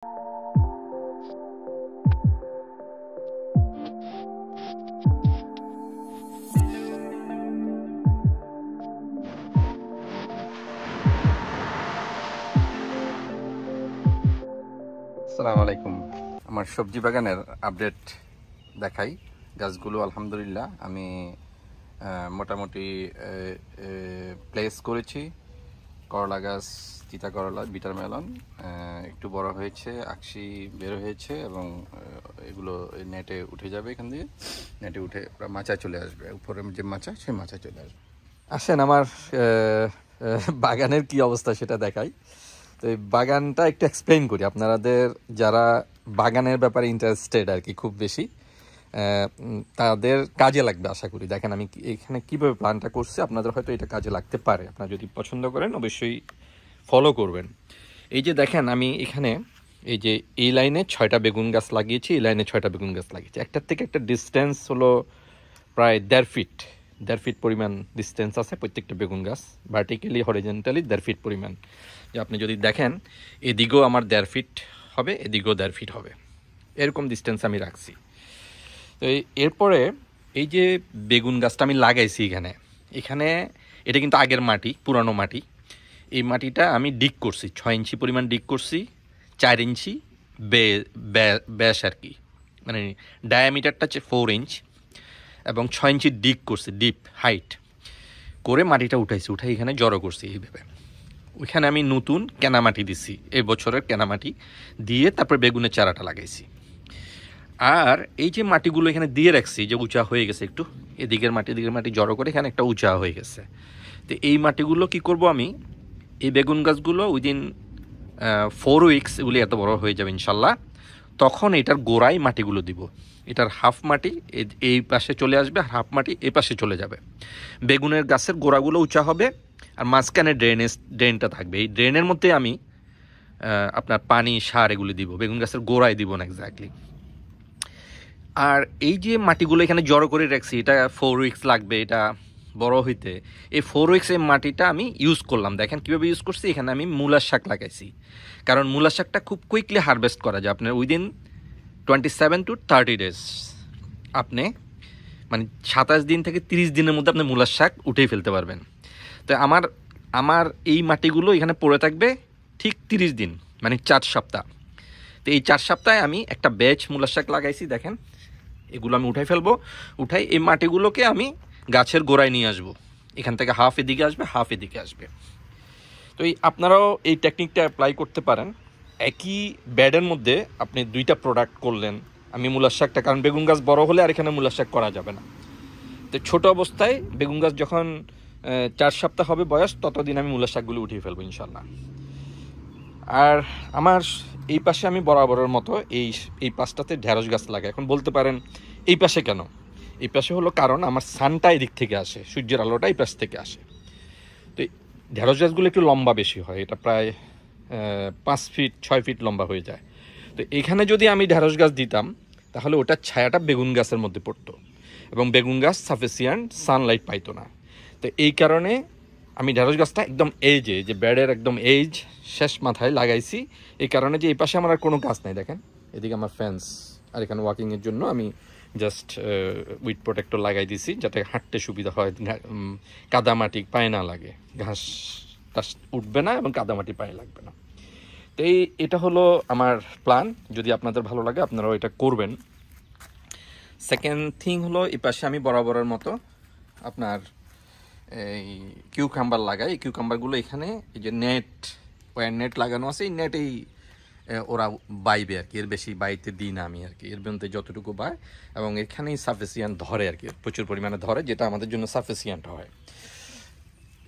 আসসালামু আলাইকুম। আমার সবজি বাগানের আপডেট দেখাই। গাছগুলো আলহামদুলিল্লাহ আমি মোটামুটি প্লেস করেছি। করলা গাছ, চিতা করলা, বিটার মেলন একটু বড় হয়েছে, আকশি বের হয়েছে এবং এগুলো নেটে উঠে যাবে। এখান দিয়ে নেটে উঠে মাচায় চলে আসবে, উপরে যে মাচা সেই মাচায় চলে আসবে। আসেন আমার বাগানের কি অবস্থা সেটা দেখাই। তো এই বাগানটা একটু এক্সপ্লেইন করি আপনাদের যারা বাগানের ব্যাপারে ইন্টারেস্টেড আর কি, খুব বেশি তাদের কাজে লাগবে আশা করি। দেখেন আমি এখানে কীভাবে প্ল্যানটা করছি, আপনাদের হয়তো এটা কাজে লাগতে পারে। আপনারা যদি পছন্দ করেন অবশ্যই ফলো করবেন। এই যে দেখেন আমি এখানে এই যে এই লাইনে 6টা বেগুন গাছ লাগিয়েছি, এই লাইনে 6টা বেগুন গাছ লাগিয়েছি। একটার থেকে একটা ডিস্টেন্স হলো প্রায় 1.5 ফিট পরিমাণ ডিস্টেন্স আছে প্রত্যেকটা বেগুন গাছ, ভার্টিক্যালি হরিজেন্টালি 1.5 ফিট পরিমাণ। যে আপনি যদি দেখেন এদিকেও আমার 1.5 ফিট হবে, এদিকেও 1.5 ফিট হবে, এরকম ডিস্টেন্স আমি রাখছি। তো এরপরে এই যে বেগুন গাছটা আমি লাগাইছি এখানে এটা কিন্তু আগের মাটি, পুরানো মাটি। এই মাটিটা আমি ডিগ করছি, 6 ইঞ্চি পরিমাণ ডিগ করছি, 4 ইঞ্চি ব্যাস আর কি, মানে ডায়ামিটারটা হচ্ছে 4 ইঞ্চ এবং 6 ইঞ্চি ডিগ করছি, ডিপ হাইট করে মাটিটা উঠাইছি, উঠাই এখানে জড়ো করছি এইভাবে। ওইখানে আমি নতুন কেনামাটি দিছি, এই বছরের কেনামাটি দিয়ে তারপরে বেগুনের চারাটা লাগাইছি। আর এই যে মাটিগুলো এখানে দিয়ে রাখছি, যে উঁচা হয়ে গেছে একটু, এদিকের মাটি জড়ো করে এখানে একটা উঁচা হয়ে গেছে। তো এই মাটিগুলো কি করব আমি, এই বেগুন গাছগুলো উইদিন 4 উইকস এগুলি এত বড় হয়ে যাবে ইনশাল্লাহ। তখন এটার গোড়ায় মাটিগুলো দিব। এটার হাফ মাটি এই পাশে চলে আসবে, আর হাফ মাটি এই পাশে চলে যাবে। বেগুনের গাছের গোড়াগুলো উঁচা হবে আর মাঝখানে ড্রেনটা থাকবে। এই ড্রেনের মধ্যে আমি আপনার পানি, সার এগুলি দিব, বেগুন গাছের গোড়ায় দিব না এক্স্যাক্টলি। আর এই যে মাটিগুলো এখানে জড়ো করে রাখছি, এটা 4 উইকস লাগবে এটা বড় হইতে। এই 4 উইকস এই মাটিটা আমি ইউজ করলাম। দেখেন কীভাবে ইউজ করছি। এখানে আমি মূলার শাক লাগাইছি, কারণ মূলার শাকটা খুব কুইকলি হারভেস্ট করা যায়। আপনার উইদিন 27 to 30 ডেজ, আপনি মানে 27 দিন থেকে 30 দিনের মধ্যে আপনি মূলার শাক উঠেই ফেলতে পারবেন। তো আমার এই মাটিগুলো এখানে পড়ে থাকবে ঠিক 30 দিন, মানে 4 সপ্তাহ। তো এই 4 সপ্তাহে আমি একটা ব্যাচ মূলার শাক লাগাইছি। দেখেন এগুলো আমি উঠাই ফেলবো, উঠাই এই মাটিগুলোকে আমি গাছের গোড়ায় নিয়ে আসবো। এখান থেকে হাফ এদিকে আসবে, হাফ এদিকে আসবে। তো আপনারাও এই টেকনিকটা অ্যাপ্লাই করতে পারেন। একই ব্যাডের মধ্যে আপনি 2টা প্রোডাক্ট করলেন। আমি মূলার শাকটা, কারণ বেগুন গাছ বড় হলে আর এখানে মূলার শাক করা যাবে না। তো ছোটো অবস্থায় বেগুন গাছ যখন 4 সপ্তাহ হবে বয়স, ততদিন আমি মূলার শাকগুলো উঠিয়ে ফেলবো ইনশাল্লাহ। আর আমার এই পাশে আমি বরাবরের মতো এই পাশটাতে ঢেঁড়স গাছ লাগাই। এখন বলতে পারেন এই পাশে কেন? এই পাশে হলো কারণ আমার সানটা এদিক থেকে আসে, সূর্যের আলোটা এই পাশ থেকে আসে। তো ঢেঁড়স গাছগুলো একটু লম্বা বেশি হয়, এটা প্রায় 5 ফিট 6 ফিট লম্বা হয়ে যায়। তো এখানে যদি আমি ঢেঁড়স গাছ দিতাম তাহলে ওটার ছায়াটা বেগুন গাছের মধ্যে পড়তো এবং বেগুন গাছ সাফিসিয়েন্ট সানলাইট পাইতো না। তো এই কারণে আমি ঢেঁড়স গাছটা একদম এজে, যে বেডের একদম এজ শেষ মাথায় লাগাইছি। এই কারণে যে এই পাশে আমার আর কোনো গাছ নাই। দেখেন এদিকে আমার ফেন্স, আর এখানে ওয়াকিংয়ের জন্য আমি জাস্ট উইড প্রোটেক্টর লাগাই দিছি, যাতে হাঁটতে সুবিধা হয়, কাদামাটি পায়ে না লাগে, ঘাস টাস উঠবে না এবং কাদামাটি পায়ে লাগবে না। তো এটা হলো আমার প্ল্যান। যদি আপনাদের ভালো লাগে আপনারাও এটা করবেন। সেকেন্ড থিং হলো এই পাশে আমি বরাবরের মতো আপনার এই কিউকাম্বার লাগাই। এই কিউকাম্বারগুলো এখানে এই যে নেট লাগানো আছে, এই নেটেই ওরা বাইবে আর কি, এর বেশি বাইতে দিই না আমি আর কি, এর মধ্যে যতটুকু বায় এবং এখানেই সাফিসিয়েন্ট ধরে আর কি, প্রচুর পরিমাণে ধরে, যেটা আমাদের জন্য সাফিসিয়েন্ট হয়।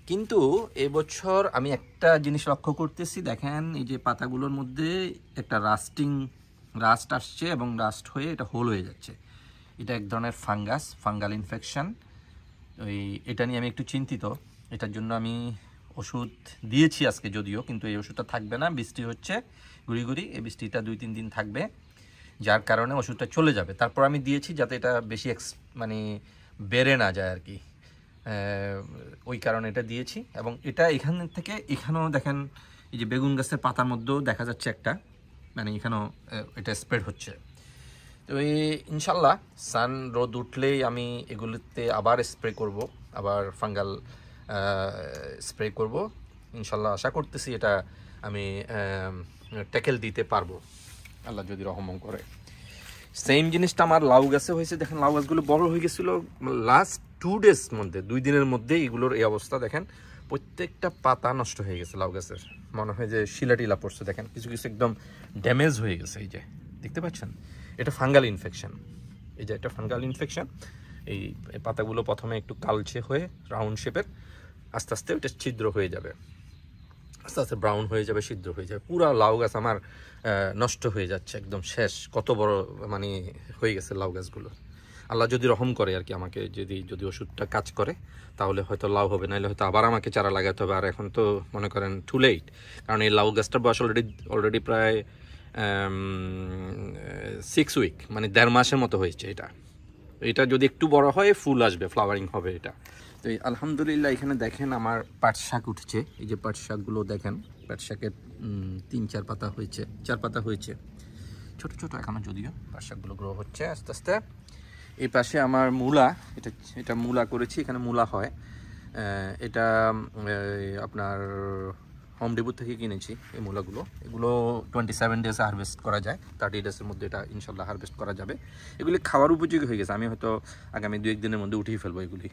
কিন্তু এবছর আমি একটা জিনিস লক্ষ্য করতেছি, দেখেন এই যে পাতাগুলোর মধ্যে একটা রাস্ট আসছে এবং রাস্ট হয়ে এটা হোল হয়ে যাচ্ছে। এটা এক ধরনের ফাঙ্গাল ইনফেকশন। এটা নিয়ে আমি একটু চিন্তিত। এটার জন্য আমি ওষুধ দিয়েছি আজকে যদিও, কিন্তু এই ওষুধটা থাকবে না, বৃষ্টি হচ্ছে গুড়ি, এই বৃষ্টিটা 2-3 দিন থাকবে, যার কারণে ওষুধটা চলে যাবে। তারপর আমি দিয়েছি যাতে এটা বেশি মানে বেড়ে না যায় আর কি, ওই কারণে এটা দিয়েছি। এবং এটা এখান থেকে এখানেও দেখেন এই যে বেগুন গাছের পাতার মধ্যেও দেখা যাচ্ছে একটা মানে এখানেও এটা স্প্রেড হচ্ছে। তো এই ইনশাল্লাহ সান রোদ উঠলেই আমি এগুলিতে আবার স্প্রে করব, আবার ফাঙ্গাল স্প্রে করব ইনশাল্লাহ। আশা করতেছি এটা আমি ট্যাকেল দিতে পারবো আল্লাহ যদি রহম করে। সেম জিনিসটা আমার লাউ গাছে হয়েছে। দেখেন লাউ গাছগুলো বড় হয়ে গেছিলো লাস্ট 2 ডেজ মধ্যে, 2 দিনের মধ্যে এগুলোর এই অবস্থা। দেখেন প্রত্যেকটা পাতা নষ্ট হয়ে গেছে লাউ গাছের, মনে হয় যে শিলা টিলা পড়ছে। দেখেন কিছু কিছু একদম ড্যামেজ হয়ে গেছে, এই যে দেখতে পাচ্ছেন, এটা ফাঙ্গাল ইনফেকশন। এই যে একটা ফাঙ্গাল ইনফেকশন। এই পাতাগুলো প্রথমে একটু কালচে হয়ে রাউন্ড শেপের, আস্তে আস্তে ওইটা ছিদ্র হয়ে যাবে, আস্তে আস্তে ব্রাউন হয়ে যাবে, ছিদ্র হয়ে যাবে। পুরো লাউ গাছ আমার নষ্ট হয়ে যাচ্ছে, একদম শেষ। কত বড় মানে হয়ে গেছে লাউ গাছগুলো। আল্লাহ যদি রহম করে আর কি, আমাকে যদি ওষুধটা কাজ করে তাহলে হয়তো লাউ হবে, নাহলে হয়তো আবার আমাকে চারা লাগাতে হবে। আর এখন তো মনে করেন টু লেট, কারণ এই লাউ গাছটার বয়স অলরেডি প্রায় 6 উইক, মানে 1.5 মাসের মতো হয়েছে। এটা যদি একটু বড় হয় ফুল আসবে, ফ্লাওয়ারিং হবে এটা। তো আলহামদুলিল্লাহ এখানে দেখেন আমার পাট শাক উঠছে। এই যে পাট শাকগুলো দেখেন, পাট শাকের 3-4 পাতা হয়েছে, 4 পাতা হয়েছে, ছোট ছোট এখনো, যদিও পাট শাকগুলো গ্রো হচ্ছে আস্তে আস্তে। এই পাশে আমার মূলা, এটা মূলা করেছি, এখানে মূলা হয়। এটা আপনার হোম ডিপো থেকে কিনেছি এই মূলাগুলো। এগুলো 27 ডেজে হারভেস্ট করা যায়, 30 ডেজের মধ্যে এটা ইনশাল্লাহ হারভেস্ট করা যাবে। এগুলি খাওয়ার উপযোগী হয়ে গেছে, আমি হয়তো আগামী 2-1 দিনের মধ্যে উঠিয়ে ফেলবো, এগুলি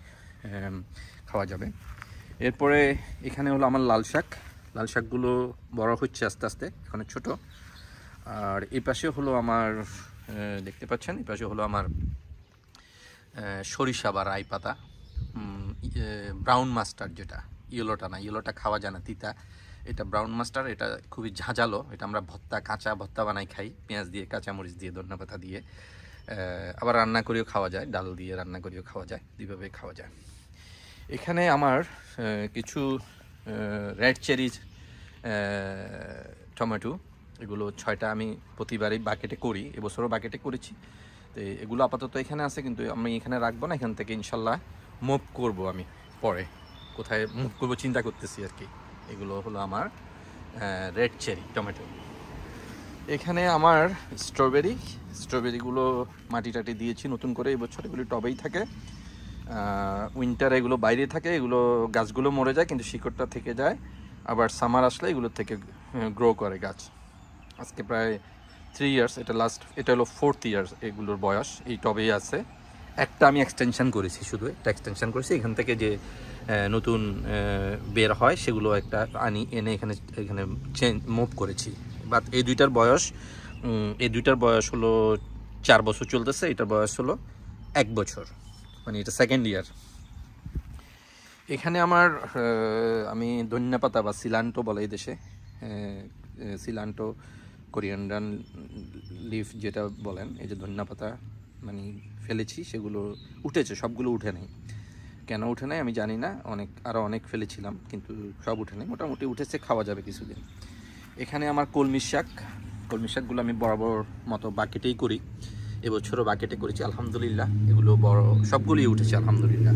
খাওয়া যাবে। এরপরে এখানে হলো আমার লাল শাকগুলো বড় হচ্ছে আস্তে আস্তে, এখানে ছোট। আর এই পাশে হলো আমার দেখতে পাচ্ছেন, এই পাশে হলো আমার সরিষা বা রাই পাতা, ব্রাউন মাস্টার্ড, যেটা ইয়েলোটা না, ইয়েলোটা খাওয়া যায় না, তিতা। এটা ব্রাউন মাস্টার্ড, এটা খুবই ঝাঁঝালো। এটা আমরা কাঁচা ভর্তা বানাই খাই, পেঁয়াজ দিয়ে, কাঁচামরিচ দিয়ে, ধনেপাতা দিয়ে। আবার রান্না করেও খাওয়া যায়, ডাল দিয়ে রান্না করেও খাওয়া যায়, দুইভাবে খাওয়া যায়। এখানে আমার কিছু রেড চেরি টমেটো, এগুলো 6টা আমি প্রতিবারই বাকেটে করি, এবছরও বাকেটে করেছি। তো এগুলো আপাতত এখানে আছে, কিন্তু আমি এখানে রাখবো না, এখান থেকে ইনশাল্লাহ মুভ করব আমি পরে। কোথায় মুভ করবো চিন্তা করতেছি আর কি। এগুলো হলো আমার রেড চেরি টমেটো। এখানে আমার স্ট্রবেরিগুলো মাটি টাটি দিয়েছি নতুন করে এবছর, এগুলো টবেই থাকে। উইন্টারে এগুলো বাইরে থাকে, এগুলো গাছগুলো মরে যায় কিন্তু শিকড়টা থেকে যায়। আবার সামার আসলে এগুলোর থেকে গ্রো করে গাছ। আজকে প্রায় 3 ইয়ার্স, এটা হলো 4th ইয়ার এগুলোর বয়স, এই টবেই আছে। একটা আমি এক্সটেনশন করেছি, শুধু একটা এক্সটেনশন করেছি, এখান থেকে যে নতুন বের হয় সেগুলো একটা এনে এখানে মুভ করেছি। বাট এই দুইটার বয়স হলো 4 বছর চলতেছে, এটার বয়স হলো 1 বছর, মানে এটা 2nd ইয়ার। এখানে আমি ধনিয়া পাতা বা সিলান্টো বলে এই দেশে, সিলান্টো কোরিয়ান্ডার লিফ যেটা বলেন, এই যে ধনিয়া পাতা মানে ফেলেছি, সেগুলো উঠেছে, সবগুলো উঠে নেই। কেন উঠে নাই আমি জানি না, আরও অনেক ফেলেছিলাম কিন্তু সব উঠে নেই, মোটামুটি উঠেছে, খাওয়া যাবে কিছুদিন। এখানে আমার কলমি শাকগুলো আমি বরাবর মতো বাকেটেই করি, এবছরও বাকেটে করেছি আলহামদুলিল্লাহ। এগুলো বড় সবগুলোই উঠেছে আলহামদুলিল্লাহ,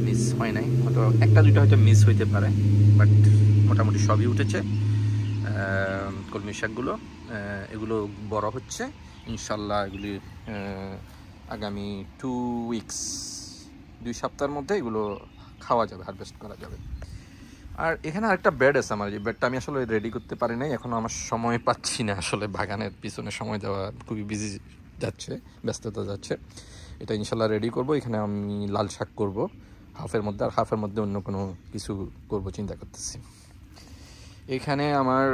মিস হয় নাই, হয়তো 1-2টা হয়তো মিস হইতে পারে, বাট মোটামুটি সবই উঠেছে কলমি শাকগুলো। এগুলো বড় হচ্ছে ইনশাল্লাহ, এগুলি আগামী 2 উইকস, 2 সপ্তাহের মধ্যে এগুলো খাওয়া যাবে, হারভেস্ট করা যাবে। আর এখানে আরেকটা বেড আছে আমার, এই বেডটা আমি আসলে রেডি করতে পারি নাই, এখন আমার সময় পাচ্ছি না, আসলে বাগানের পিছনে সময় দেওয়া খুবই বিজি যাচ্ছে, ব্যস্ততা যাচ্ছে। এটা ইনশাল্লাহ রেডি করব। এখানে আমি লাল শাক করব হাফের মধ্যে, আর হাফের মধ্যে অন্য কোনো কিছু করব চিন্তা করতেছি। এখানে আমার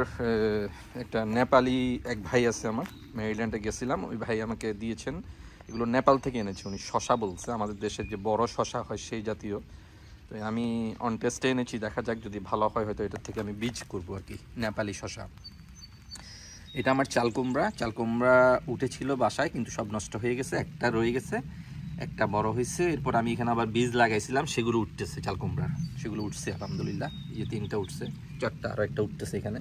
একটা নেপালি এক ভাই আছে, আমার মেরিল্যান্ডে গেছিলাম, ওই ভাই আমাকে দিয়েছেন, এগুলো নেপাল থেকে এনেছে উনি। শশা বলছে, আমাদের দেশের যে বড় শশা হয় সেই জাতীয়। তো আমি অন টেস্টে এনেছি, দেখা যাক যদি ভালো হয় হয়তো এটার থেকে আমি বীজ করবো আর কি, নেপালি শশা। এটা আমার চালকুমড়া উঠেছিল বাসায়, কিন্তু সব নষ্ট হয়ে গেছে, একটা রয়ে গেছে, একটা বড় হয়েছে। এরপর আমি এখানে আবার বীজ লাগাইছিলাম, সেগুলো উঠতেছে চালকুমড়ার, সেগুলো উঠছে আলহামদুলিল্লাহ। এই যে 3টা উঠছে, 4টা, আরও একটা উঠতেছে এখানে।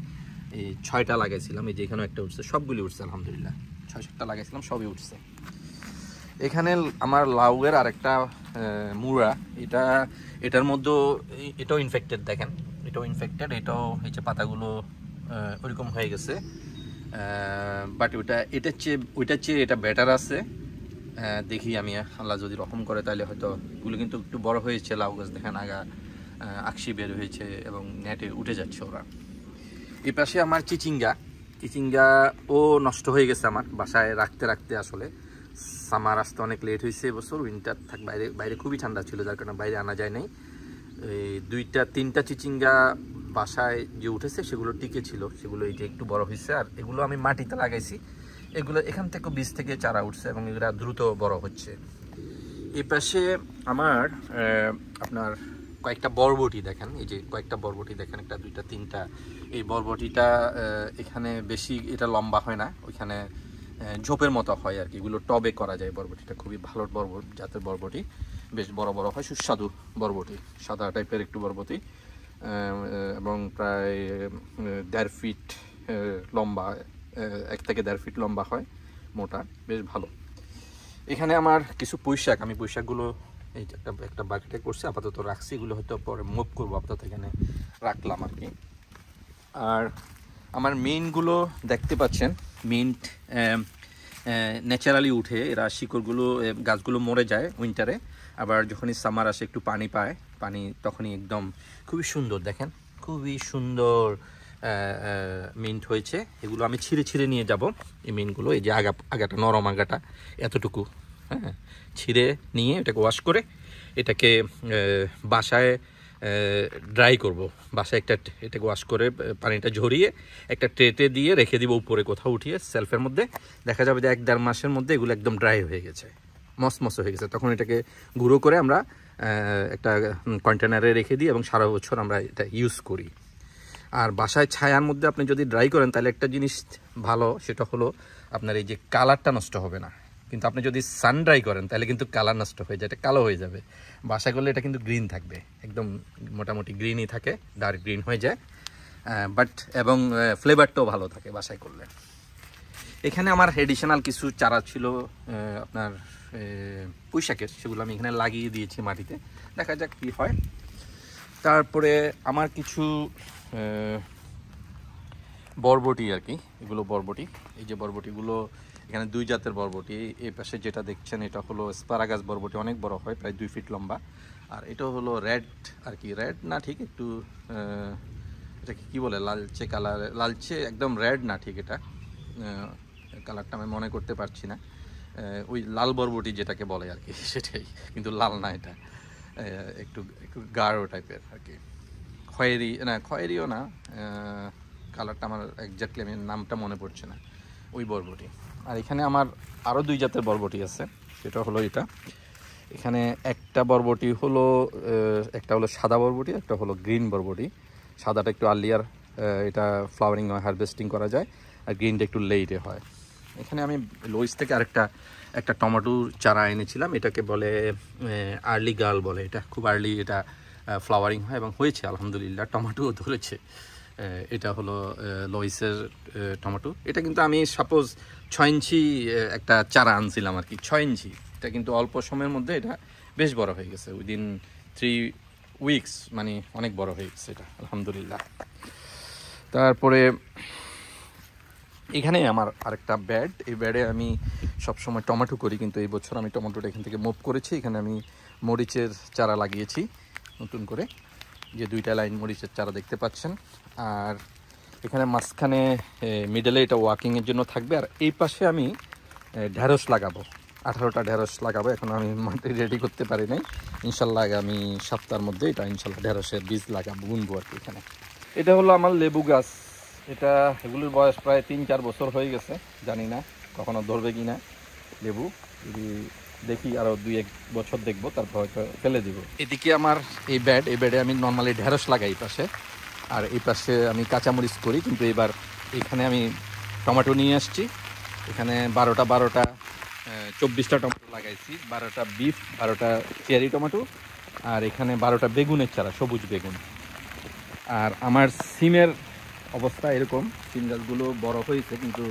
এই 6টা লাগাইছিলাম, এই যে এখানেও একটা উঠছে, সবগুলি উঠছে আলহামদুলিল্লাহ। 6-7টা লাগাইছিলাম, সবই উঠছে। এখানে আমার লাউয়ের আরেকটা মুড়া, এটার মধ্যেও এটাও ইনফেক্টেড, দেখেন এটাও ইনফেক্টেড, এটাও এই যে পাতাগুলো ওইরকম হয়ে গেছে, বাট ওইটার চেয়ে এটা বেটার আছে। দেখি আমি, আল্লাহ যদি রকম করে তাহলে হয়তো এগুলো কিন্তু একটু বড় হয়েছে। লাউ গাছ দেখেন আগা আকশি বের হয়েছে এবং নেটে উঠে যাচ্ছে ওরা। এই পাশে আমার চিচিঙ্গা ও নষ্ট হয়ে গেছে আমার বাসায় রাখতে রাখতে। আসলে সামার আসতে অনেক লেট হয়েছে এবছর, উইন্টার বাইরে খুবই ঠান্ডা ছিল, যার কারণে বাইরে আনা যায় নাই। এই 2-3টা চিচিঙ্গা বাসায় যে উঠেছে সেগুলো টিকে ছিল, সেগুলো এই যে একটু বড় হয়েছে। আর এগুলো আমি মাটিতে লাগাইছি, এগুলো এখান থেকে বীজ থেকে চারা উঠছে এবং এগুলো দ্রুত বড় হচ্ছে। এই পাশে আমার আপনার কয়েকটা বরবটি দেখেন, এই যে কয়েকটা বরবটি দেখেন, 1, 2, 3টা। এই বরবটিটা এখানে বেশি এটা লম্বা হয় না, ওইখানে ঝোপের মতো হয় আর কি। এগুলো টবে করা যায়। বরবটিটা খুবই ভালো জাতের বরবটি, বেশ বড় বড় হয়, সুস্বাদু বরবটি, সাদা টাইপের একটু বরবটি, এবং প্রায় 1.5 ফিট লম্বা, 1 থেকে 1.5 ফিট লম্বা হয়, মোটা, বেশ ভালো। এখানে আমার কিছু পুঁইশাক, আমি পুঁইশাকগুলো এই একটা বাকেটে করছি, আপাতত রাখছি। এগুলো হয়তো পরে মুভ করবো, আপাতত এখানে রাখলাম আর কি। আর আমার মিন্টগুলো দেখতে পাচ্ছেন, মিন্ট ন্যাচারালি উঠে, এরা শিকড়গুলো, গাছগুলো মরে যায় উইন্টারে। আবার যখনই সামার আসে একটু পানি পায়, তখনই একদম খুবই সুন্দর দেখেন, খুবই সুন্দর মিন্ট হয়েছে। এগুলো আমি ছিঁড়ে নিয়ে যাব, এই মিন্টগুলো। এই যে আগাটা, নরম আগাটা এতটুকু, হ্যাঁ, ছিঁড়ে নিয়ে এটাকে ওয়াশ করে এটাকে বাসায় ড্রাই করব। বাসায় এটাকে ওয়াশ করে পানিটা ঝরিয়ে একটা ট্রেতে দিয়ে রেখে দিব, উপরে কোথাও উঠিয়ে সেলফের মধ্যে। দেখা যাবে যে 1-1.5 মাসের মধ্যে এগুলো একদম ড্রাই হয়ে গেছে, মসমস হয়ে গেছে। তখন এটাকে গুঁড়ো করে আমরা একটা কন্টেনারে রেখে দিই এবং সারা বছর আমরা এটা ইউজ করি। আর বাসায় ছায়ার মধ্যে আপনি যদি ড্রাই করেন তাহলে একটা জিনিস ভালো, সেটা হলো আপনার এই যে কালারটা নষ্ট হবে না। কিন্তু আপনি যদি সান ড্রাই করেন তাহলে কিন্তু কালার নষ্ট হয়ে যায়, এটা কালো হয়ে যাবে। বাসায় করলে এটা কিন্তু গ্রিন থাকবে, একদম মোটামুটি গ্রিনই থাকে, ডার্ক গ্রিন হয়ে যায়, বাট এবং ফ্লেভারটাও ভালো থাকে বাসায় করলে। এখানে আমার এডিশনাল কিছু চারা ছিল আপনার পুঁইশাকের, সেগুলো আমি এখানে লাগিয়ে দিয়েছি মাটিতে, দেখা যাক কী হয়। তারপরে আমার কিছু বরবটি আর কি, এগুলো বরবটি। এই যে বরবটিগুলো, এখানে 2 জাতের বরবটি। এই পাশে যেটা দেখছেন এটা হলো স্পারাগাস বরবটি, অনেক বড় হয়, প্রায় 2 ফিট লম্বা। আর এটা হলো রেড আর কি, রেড না ঠিক, একটু এটাকে কী বলে, লালচে কালার, লালচে একদম রেড না ঠিক, এটা কালারটা আমি মনে করতে পারছি না। ওই লাল বরবটি যেটাকে বলে আর কি, সেটাই, কিন্তু লাল না এটা, একটু গাঢ় টাইপের আর কি, খয়েরিও না, কালারটা আমার এক্স্যাক্টলি আমি নামটা মনে পড়ছে না, ওই বরবটি। আর এখানে আমার আরও 2 জাতের বরবটি আছে, সেটা হলো এটা। এখানে একটা বরবটি হলো, একটা হলো সাদা বরবটি, একটা হলো গ্রিন বরবটি। সাদাটা একটু আর্লিয়ার, এটা ফ্লাওয়ারিং হয়, হারভেস্টিং করা যায়, আর গ্রিনটা একটু লেটে হয়। এখানে আমি লোইস থেকে একটা টমেটোর চারা এনেছিলাম, এটাকে বলে আর্লি গার্ল বলে, এটা খুব আর্লি, এটা ফ্লাওয়ারিং হয় এবং হয়েছে আলহামদুলিল্লাহ, টমেটোও ধরেছে। এটা হলো লোইসের টমেটো। এটা কিন্তু আমি সাপোজ 6 ইঞ্চি একটা চারা আনছিলাম আর কি, 6 ইঞ্চি। এটা কিন্তু অল্প সময়ের মধ্যে এটা বেশ বড় হয়ে গেছে, উইদিন 3 উইকস, মানে অনেক বড় হয়ে গেছে এটা আলহামদুলিল্লাহ। তারপরে এখানে আমার আরেকটা ব্যাড, এই ব্যাডে আমি সবসময় টমেটো করি, কিন্তু এই বছর আমি টমেটোটা এখান থেকে মুভ করেছি। এখানে আমি মরিচের চারা লাগিয়েছি নতুন করে, যে 2টা লাইন মরিচের চারা দেখতে পাচ্ছেন। আর এখানে মাঝখানে মিডলে এটা ওয়াকিংয়ের জন্য থাকবে। আর এই পাশে আমি ঢ্যাঁড়স লাগাবো, 18টা ঢ্যাঁড়স লাগাবো। এখন আমি মাটি রেডি করতে পারি নাই, ইনশাল্লাহ আগামী সপ্তাহের মধ্যে এটা ইনশাল্লাহ ঢ্যাঁড়সের বীজ লাগাবো, বুনবো আর কি। এখানে এটা হলো আমার লেবু গাছ, এগুলোর বয়স প্রায় 3-4 বছর হয়ে গেছে, জানি না কখনো ধরবে কি না লেবু, যদি দেখি আরও 2-1 বছর দেখবো, তারপর হয়তো ফেলে দিব। এদিকে আমার এই ব্যাডে আমি নর্মালি ঢ্যাঁড়স লাগাই এই পাশে, আর এই পাশে আমি কাঁচামরিচ করি। কিন্তু এবার এখানে আমি টমেটো নিয়ে আসছি, এখানে 12টা 24টা টমেটো লাগাইছি, 12টা বিফ, 12টা চেরি টমেটো, আর এখানে 12টা বেগুনের চারা, সবুজ বেগুন। আর আমার সিমের অবস্থা এরকম, সিম গাছগুলো বড় হয়েছে, কিন্তু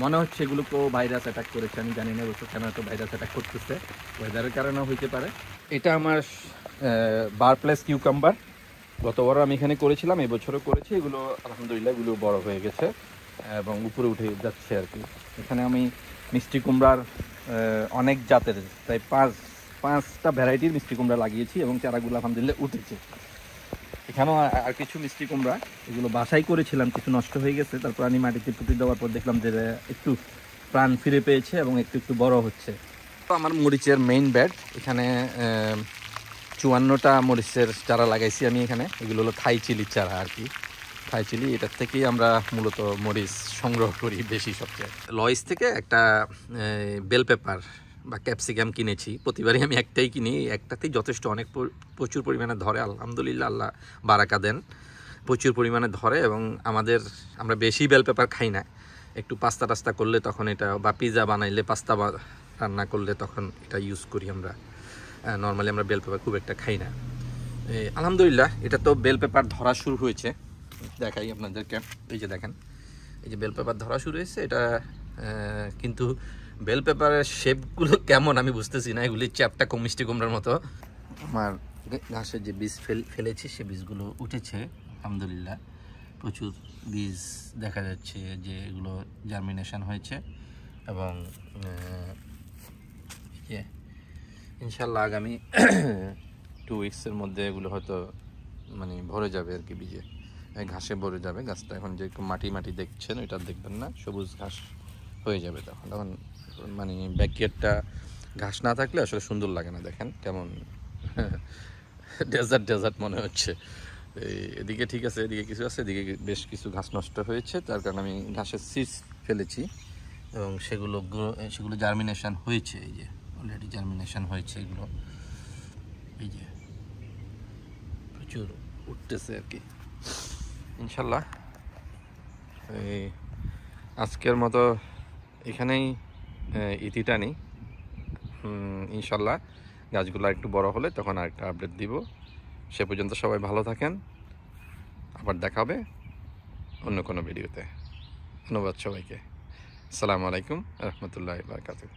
মনে হচ্ছে এগুলোকেও ভাইরাস অ্যাটাক করেছে, আমি জানি না এবছর কেন এত ভাইরাস অ্যাটাক করতেছে, ওয়েদারের কারণেও হইতে পারে। এটা আমার বারপ্লেস কিউকাম্বার, গতবারও আমি এখানে করেছিলাম, এবছরও করেছি। এগুলো আলহামদুলিল্লাহ এগুলো বড় হয়ে গেছে, এবং উপরে উঠে যাচ্ছে আর কি। এখানে আমি মিষ্টি কুমড়ার অনেক জাতের প্রায় পাঁচটা ভ্যারাইটির মিষ্টি কুমড়া লাগিয়েছি এবং চারাগুলো আলহামদুলিল্লাহ উঠেছে। এখানেও আর কিছু মিষ্টি কুমড়া, এগুলো বাসাই করেছিলাম, কিছু নষ্ট হয়ে গেছে, তারপর আমি মাটিতে পুঁতে দেওয়ার পর দেখলাম যে একটু প্রাণ ফিরে পেয়েছে এবং একটু একটু বড় হচ্ছে। তো আমার মরিচের মেইন বেড, এখানে 54টা মরিচের চারা লাগাইছি আমি এখানে। এগুলো হলো থাই চিলির চারা আর কি। থাই চিলি, এটার থেকেই আমরা মূলত মরিচ সংগ্রহ করি বেশি সবচেয়ে। লয়েস থেকে একটা বেল পেপার বা ক্যাপসিকাম কিনেছি, প্রতিবারই আমি একটাই কিনি, একটাতেই যথেষ্ট, অনেক প্রচুর পরিমাণে ধরে আলহামদুলিল্লাহ, আল্লাহ বারাকা দেন, প্রচুর পরিমাণে ধরে। এবং আমরা বেশি বেল পেপার খাই না, একটু পাস্তা টাস্তা করলে তখন এটা, বা পিৎজা বানাইলে, পাস্তা রান্না করলে তখন এটা ইউজ করি আমরা। নর্মালি আমরা বেল পেপার খুব একটা খাই না। আলহামদুলিল্লাহ এটা তো বেল পেপার ধরা শুরু হয়েছে, দেখাই আপনাদেরকে। এই যে দেখেন, এই যে বেল পেপার ধরা শুরু হয়েছে এটা, কিন্তু বেল পেপারের শেপগুলো কেমন আমি বুঝতেছি না, এগুলি চ্যাপটা মিষ্টি কুমড়ার মতো। আমার ঘাসের যে বীজ ফেলেছি সে বীজগুলো উঠেছে আলহামদুলিল্লাহ, প্রচুর বীজ দেখা যাচ্ছে যে এগুলো জার্মিনেশন হয়েছে। এবং ইনশাল্লাহ আগামী 2 উইকসের মধ্যে এগুলো হয়তো মানে ভরে যাবে আর কি, বীজে ঘাসে ভরে যাবে। গাছটা এখন যে মাটি মাটি দেখছেন ওইটা দেখবেন না, সবুজ ঘাস হয়ে যাবে তখন মানে ব্যাকইয়ার্ডটা ঘাস না থাকলে আসলে সুন্দর লাগে না, দেখেন কেমন ডেজার্ট মনে হচ্ছে। এদিকে ঠিক আছে, এদিকে কিছু আছে, এদিকে বেশ কিছু ঘাস নষ্ট হয়েছে, তার কারণে আমি ঘাসের সিডস ফেলেছি এবং সেগুলো জার্মিনেশন হয়েছে। এই যে অলরেডি জার্মিনেশন হয়েছে এগুলো, এই যে প্রচুর উঠতেছে আর কি। ইনশাল্লাহ এই আজকের মতো এখানেই ইতি টানি। ইনশাল্লাহ গাছগুলো একটু বড় হলে তখন আরেকটা আপডেট দিব। সে পর্যন্ত সবাই ভালো থাকেন, আবার দেখা হবে অন্য কোনো ভিডিওতে। ধন্যবাদ সবাইকে। আসসালামু আলাইকুম রহমতুল্লাহি ওয়া বারাকাতুহু।